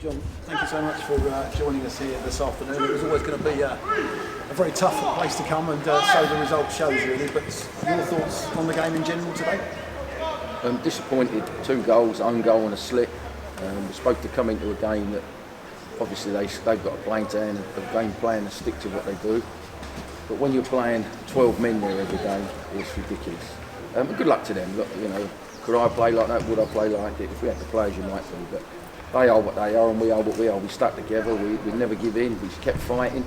John, thank you so much for joining us here this afternoon. It was always going to be a very tough place to come, and so the result shows really. But your thoughts on the game in general today? I'm disappointed. 2 goals, own goal and a slip. We're supposed to come into a game that obviously they've got a game plan and stick to what they do. But when you're playing 12 men there every game, it's ridiculous. Good luck to them. Look, could I play like that? Would I play like it? If we had the players, you might do. But they are what they are, and we are what we are. We stuck together. We never give in. We just kept fighting.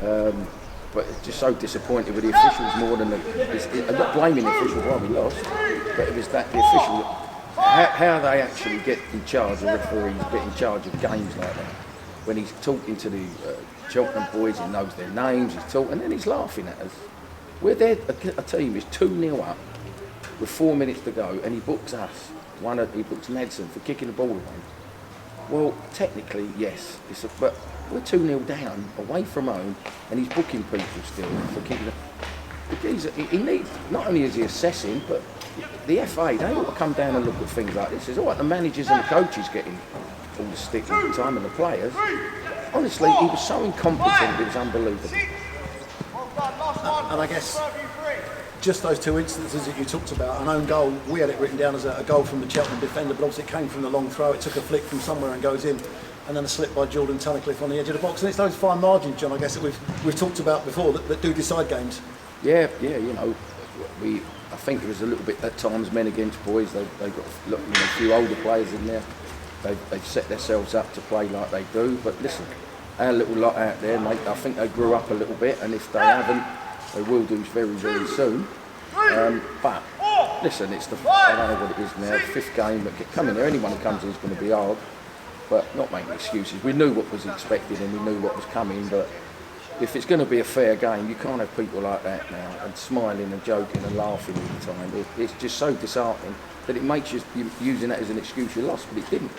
But it's just so disappointed with the officials more than I'm not blaming the officials why we lost, but it was that the officials, how they actually get in charge, the referees get in charge of games like that. When he's talking to the Cheltenham boys, he knows their names, he's talking, and then he's laughing at us. We're there, a team is 2-0 up with 4 minutes to go, and he books us. He books Nedson for kicking the ball away. Well, technically, yes, but we're 2-0 down, away from home, and he's booking people still for kicking the... He needs, not only is he assessing, but the FA, they ought to come down and look at things like this. It's all right, the managers and the coaches getting all the stick all the time, and the players. Honestly, he was so incompetent, it was unbelievable. And I guess just those 2 instances that you talked about, an own goal, we had it written down as a goal from the Cheltenham defender, but obviously it came from the long throw, it took a flick from somewhere and goes in, and then a slip by Jordan Tunnicliffe on the edge of the box. And it's those fine margins, John, I guess, that we've talked about before that do decide games. Yeah, I think it was a little bit at times men against boys. They've got a few older players in there. They've set themselves up to play like they do. But listen, our little lot out there, mate, I think they grew up a little bit, and if they haven't, they will do very, very soon. But listen, I don't know what it is now, 5th game. But coming there, anyone who comes in is going to be hard. But not making excuses. We knew what was expected and we knew what was coming. But if it's going to be a fair game, you can't have people like that now and smiling and joking and laughing all the time. It's just so disheartening that it makes you using that as an excuse you lost, but it didn't.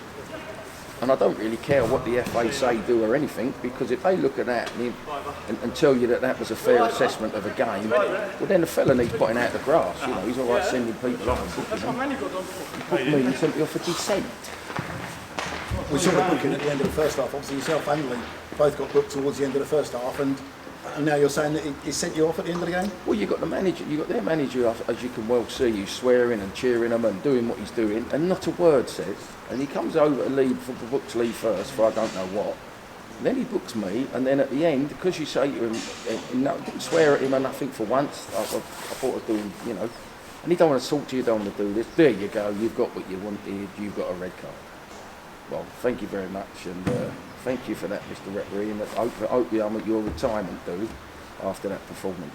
And I don't really care what the FA say, do or anything, because if they look at that and tell you that that was a fair assessment of a game, well then the fella needs putting out the grass. He's all right sending people off and booking them. He booked me and sent me off for dissent. We saw the booking at the end of the first half. Obviously yourself and Lee both got booked towards the end of the first half, and now you're saying that he sent you off at the end of the game? Well, you got their manager, as you can well see, he's swearing and cheering them and doing what he's doing, and not a word says. And he comes over to Lee, books Lee first for I don't know what. And then he books me, and then at the end, because you say to him, didn't swear at him or nothing for once. I thought of doing, and he don't want to talk to you, don't want to do this. There you go, you've got what you wanted, you've got a red card. Well, thank you very much, and thank you for that, Mr. Referee, and I hope your retirement do after that performance.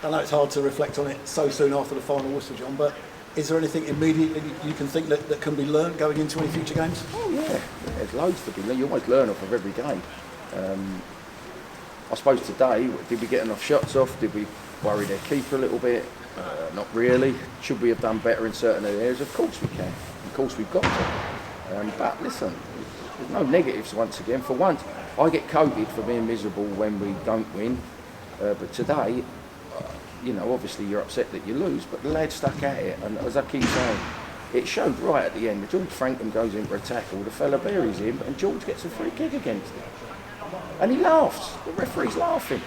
I know it's hard to reflect on it so soon after the final whistle, John, but is there anything immediately you can think that can be learned going into any future games? Oh yeah, there's loads to be learned. You always learn off of every game. I suppose today, did we get enough shots off? Did we worry their keeper a little bit? Not really. Should we have done better in certain areas? Of course we can. Of course we've got to. But listen, there's no negatives once again. For once, I get quoted for being miserable when we don't win. But today, obviously you're upset that you lose, but the lads stuck at it. And as I keep saying, it showed right at the end. George Frankham goes in for a tackle, the fella buries him, and George gets a free kick against him. And he laughs. The referee's laughing.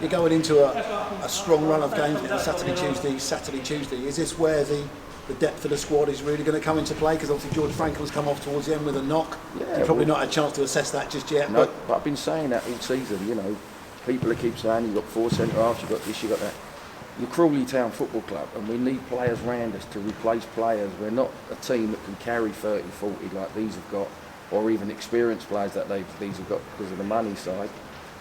You're going into a strong run of games now, Saturday, Tuesday. Is this where the depth of the squad is really going to come into play? Because obviously George Frankham's come off towards the end with a knock. Yeah, you've probably not had a chance to assess that just yet. No, but I've been saying that all season, People that keep saying you've got 4 centre-halves, you've got this, you've got that. You're Crawley Town Football Club, and we need players round us to replace players. We're not a team that can carry 30, 40 like these have got, or even experienced players that these have got because of the money side.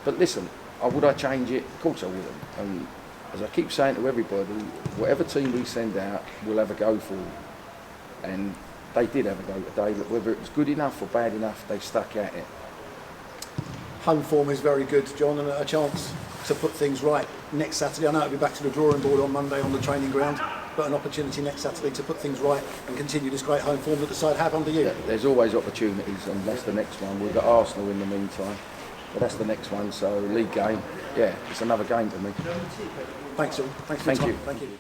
But listen, would I change it? Of course I wouldn't. And as I keep saying to everybody, whatever team we send out, we'll have a go for. And they did have a go today, but whether it was good enough or bad enough, they stuck at it. Home form is very good, John, and a chance to put things right next Saturday. I know it'll be back to the drawing board on Monday on the training ground, but an opportunity next Saturday to put things right and continue this great home form that the side have under you. Yeah, there's always opportunities, and that's the next one. We've got Arsenal in the meantime, but that's the next one. So league game, yeah, it's another game for me. Thanks, John. Thanks for your time. Thank you.